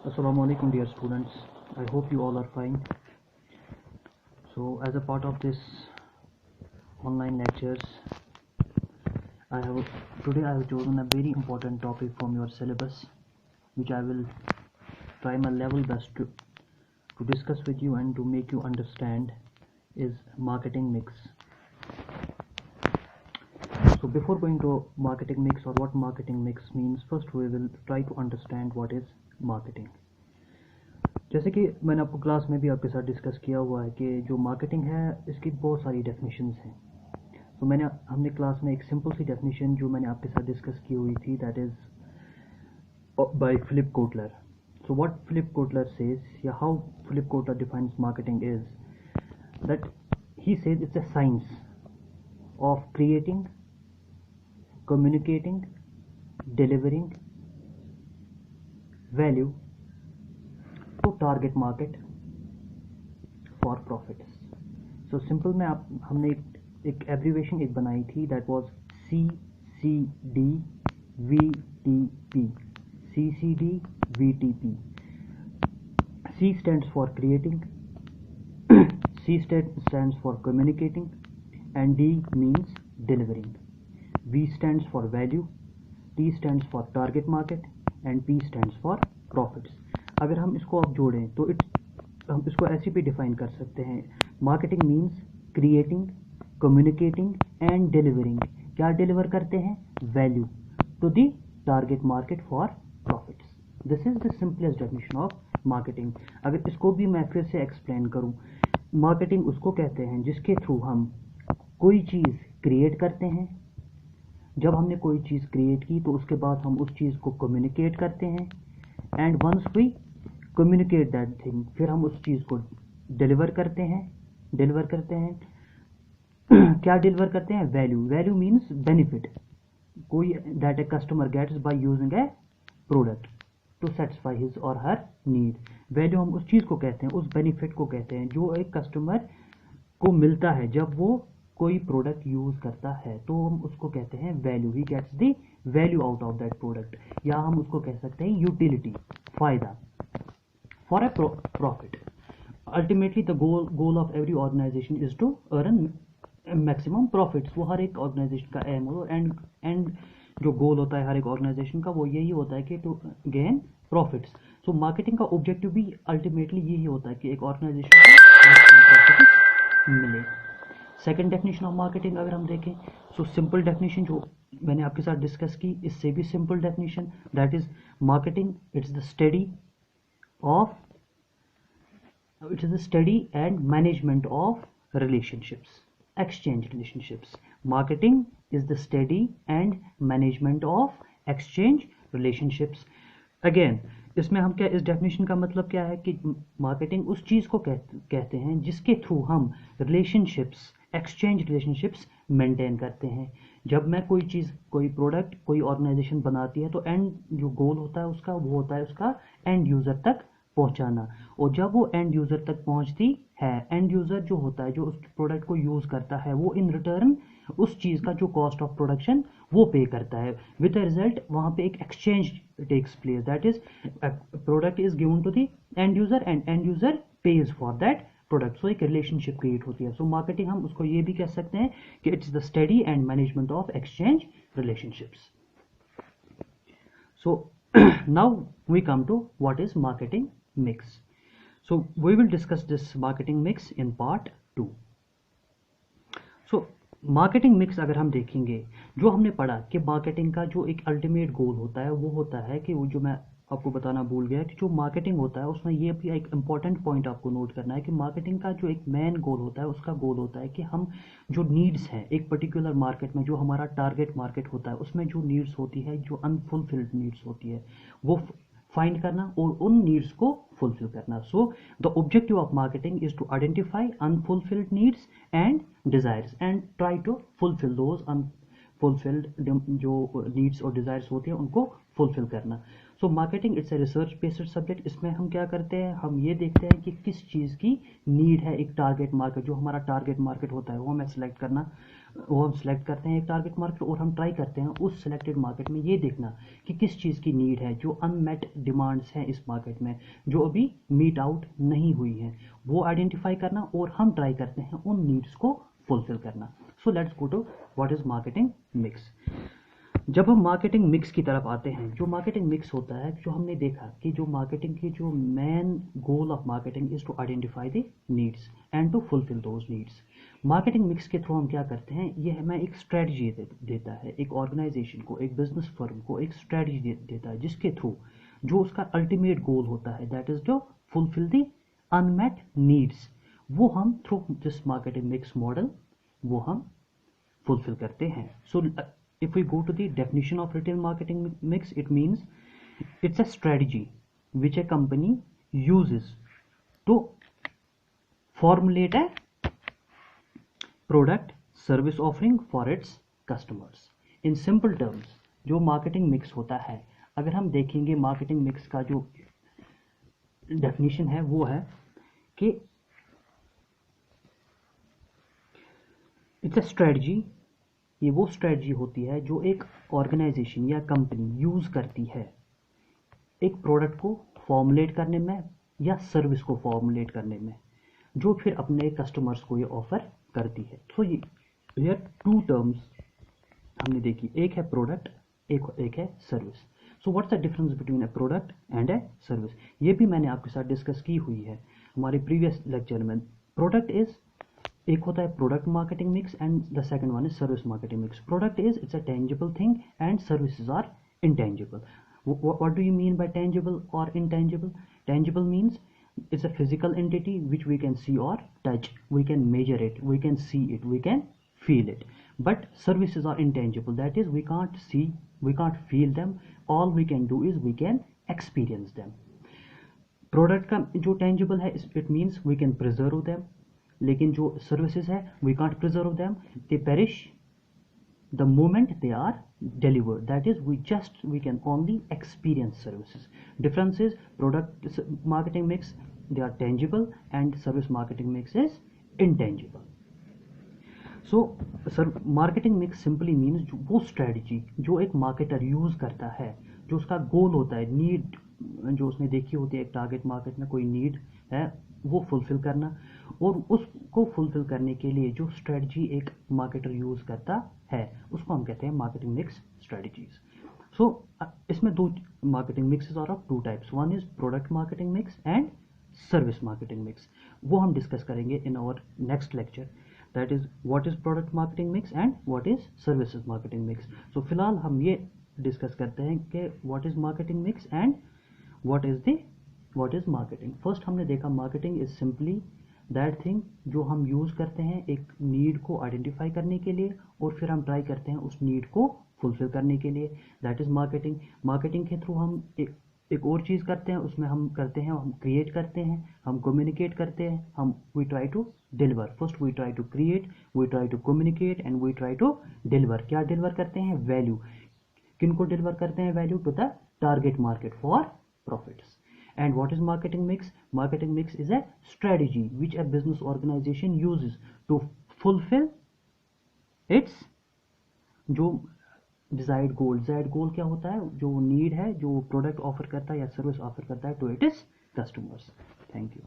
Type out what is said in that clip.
Assalamu alaikum dear students. I hope you all are fine. So as a part of this online lectures, today I have chosen a very important topic from your syllabus, which I will try my level best to discuss with you and to make you understand is marketing mix. So before going to marketing mix or what marketing mix means, first we will try to understand what is marketing. जैसे कि मैंने आपको class में भी आपके साथ discuss किया हुआ है कि जो मार्केटिंग है इसकी बहुत सारी डेफिनेशंस हैं. तो हमने क्लास में एक सिंपल सी डेफिनेशन जो मैंने आपके साथ डिस्कस की हुई थी, that is by Philip Kotler. So what Philip Kotler says या how Philip Kotler defines marketing is that he says it's a science of creating, communicating, delivering value to target market for profits. So simple में हमने एक abbreviation एक बनाई थी, that was CCD VTP. CCD VTP. C stands for creating, C stands for communicating, and D means delivering. V stands for value, T stands for target market, and P stands for profits. अगर हम इसको अब जोड़ें तो हम इसको ऐसे भी डिफाइन कर सकते हैं. Marketing means creating, communicating and delivering. क्या डिलीवर करते हैं? Value to the target market for profits. This is the simplest definition of marketing. अगर इसको भी मैं फिर से एक्सप्लेन करूं, मार्केटिंग उसको कहते हैं जिसके थ्रू हम कोई चीज़ क्रिएट करते हैं. जब हमने कोई चीज़ क्रिएट की तो उसके बाद हम उस चीज़ को कम्युनिकेट करते हैं, and once we communicate that thing, फिर हम उस चीज़ को डिलीवर करते हैं. क्या डिलीवर करते हैं? वैल्यू. वैल्यू मीन्स बेनिफिट, कोई that a customer gets by using a product to satisfy his or her need. Value हम उस चीज़ को कहते हैं, उस बेनिफिट को कहते हैं जो एक कस्टमर को मिलता है जब वो कोई प्रोडक्ट यूज करता है, तो हम उसको कहते हैं value. He gets the value out of that product, या हम उसको कह सकते हैं यूटिलिटी, फायदा, for a profit. Ultimately the goal of every organisation is to earn maximum profits. वो हर एक ऑर्गेनाइजेशन का एम हो, एंड जो गोल होता है हर एक ऑर्गेनाइजेशन का वो यही होता है कि to gain profits. So marketing का ऑब्जेक्टिव भी अल्टीमेटली यही होता है कि एक ऑर्गेनाइजेशन को प्रॉफिट्स मिले. सेकेंड डेफिनेशन ऑफ मार्केटिंग अगर हम देखें, सो सिंपल डेफिनेशन जो मैंने आपके साथ डिस्कस की, इससे भी simple definition, that is marketing it's the study and management of relationships, exchange relationships. Marketing is the study and management of exchange relationships. Again इसमें हम क्या, इस डेफिनेशन का मतलब क्या है कि मार्केटिंग उस चीज़ को कहते हैं जिसके थ्रू हम रिलेशनशिप्स, एक्सचेंज रिलेशनशिप्स मेंटेन करते हैं. जब मैं कोई चीज़, कोई प्रोडक्ट, कोई ऑर्गेनाइजेशन बनाती है तो एंड जो गोल होता है उसका, वो होता है उसका एंड यूज़र तक पहुंचाना. और जब वो एंड यूज़र तक पहुंचती है, एंड यूज़र जो होता है जो उस प्रोडक्ट को यूज़ करता है, वो इन रिटर्न उस चीज़ का जो कॉस्ट ऑफ प्रोडक्शन वो पे करता है. विद द रिजल्ट वहाँ पे एक exchange takes place, that is product is given to the end user and end user pays for that product. So एक रिलेशनशिप क्रिएट होती है. सो मार्केटिंग हम उसको ये भी कह सकते हैं कि it's the study and management of exchange relationships. So now we come to what is marketing mix. So we will discuss this marketing mix in part 2. So marketing mix अगर हम देखेंगे, जो हमने पढ़ा कि मार्केटिंग का जो एक अल्टीमेट गोल होता है वो होता है कि वो जो मैं आपको बताना भूल गया कि जो मार्केटिंग होता है उसमें ये भी एक इम्पॉर्टेंट पॉइंट आपको नोट करना है कि मार्केटिंग का जो एक मेन गोल होता है, उसका गोल होता है कि हम जो नीड्स हैं एक पर्टिकुलर मार्केट में, जो हमारा टारगेट मार्केट होता है उसमें जो नीड्स होती है, जो अनफुलफिल्ड नीड्स होती है, वो फाइंड करना और उन नीड्स को फुलफिल करना. So the objective of marketing is to identify unfulfilled needs and desires and try to fulfil those unfulfilled जो नीड्स और डिजायर्स होती हैं उनको फुलफिल करना. So marketing it's a research based subject. इसमें हम क्या करते हैं, हम ये देखते हैं कि किस चीज़ की नीड है एक टारगेट मार्केट, जो हमारा टारगेट मार्केट होता है वो हमें सेलेक्ट करना. वो हम सेलेक्ट करते हैं एक टारगेट मार्केट और हम ट्राई करते हैं उस सिलेक्टेड मार्केट में ये देखना कि किस चीज़ की नीड है, जो अनमेट डिमांड्स हैं इस मार्केट में जो अभी मीट आउट नहीं हुई हैं, वो आइडेंटिफाई करना और हम ट्राई करते हैं उन नीड्स को फुलफिल करना। So let's go to what is marketing mix. जब हम मार्केटिंग मिक्स की तरफ आते हैं, जो मार्केटिंग मिक्स होता है, जो हमने देखा कि जो मार्केटिंग की जो main goal of marketing is to identify the needs and to fulfil those needs. Marketing mix के थ्रू हम क्या करते हैं, ये हमें एक स्ट्रेटजी देता है, एक ऑर्गेनाइजेशन को, एक बिजनेस फर्म को एक स्ट्रेटजी देता है जिसके थ्रू जो उसका अल्टीमेट गोल होता है that is to fulfil the unmet needs, वो हम through this marketing mix model वो हम फुलफिल करते हैं। So if we go to the definition of retail marketing mix, it means it's a strategy which a company uses to formulate a product service offering for its customers. In simple terms, जो marketing mix होता है, अगर हम देखेंगे marketing mix का जो definition है वो है कि इट्स अ स्ट्रेटजी, ये वो स्ट्रेटजी होती है जो एक ऑर्गेनाइजेशन या कंपनी यूज़ करती है एक प्रोडक्ट को फॉर्मुलेट करने में या सर्विस को फॉर्मुलेट करने में, जो फिर अपने कस्टमर्स को ये ऑफर करती है। तो ये टू टर्म्स हमने देखी, एक है प्रोडक्ट, एक है service. So what's the difference between a product and a service, ये भी मैंने आपके साथ डिस्कस की हुई है हमारे प्रीवियस लेक्चर में। प्रोडक्ट इज, एक होता है product marketing mix and the second one is service marketing mix. Product is it's a tangible thing and services are intangible. What do you mean by tangible or intangible? Tangible means it's a physical entity which we can see or touch, we can measure it, we can see it, we can feel it. But services are intangible, that is we can't see, we can't feel them, all we can do is we can experience them. Product का जो tangible है it means we can preserve them, लेकिन जो services है we can't preserve them, they perish the moment they are delivered, that is we can only experience services. Difference is product marketing mix, they are tangible, and service marketing mix is intangible. So sir marketing mix simply means वो strategy जो एक marketer use करता है, जो उसका गोल होता है, need जो उसने देखी होती है, एक टारगेट मार्केट में कोई नीड है वो फुलफिल करना, और उसको फुलफिल करने के लिए जो स्ट्रेटजी एक मार्केटर यूज करता है उसको हम कहते हैं मार्केटिंग मिक्स स्ट्रेटजीज। सो इसमें दो marketing mixes are of two types, one is product marketing mix and service marketing mix, वो हम डिस्कस करेंगे in our next lecture, that is what is product marketing mix and what is services marketing mix. So फिलहाल हम ये discuss करते हैं कि what is marketing mix and what is marketing. First हमने देखा marketing is simply that thing जो हम यूज करते हैं एक नीड को आइडेंटिफाई करने के लिए और फिर हम ट्राई करते हैं उस नीड को फुलफिल करने के लिए, दैट इज मार्केटिंग। मार्केटिंग के थ्रू हम एक और चीज़ करते हैं, उसमें हम करते हैं, हम क्रिएट करते हैं, हम कम्युनिकेट करते हैं, हम we try to deliver. First we try to create, we try to communicate and we try to deliver. क्या डिलीवर करते हैं? वैल्यू। किन को डिलीवर करते हैं value? To the target market for profits. And what is marketing mix? Marketing mix is a strategy which a business organization uses to fulfill its जो desired goal। desired goal क्या होता है? जो need है, जो product offer करता है या सर्विस ऑफर करता है to it is customers. Thank you.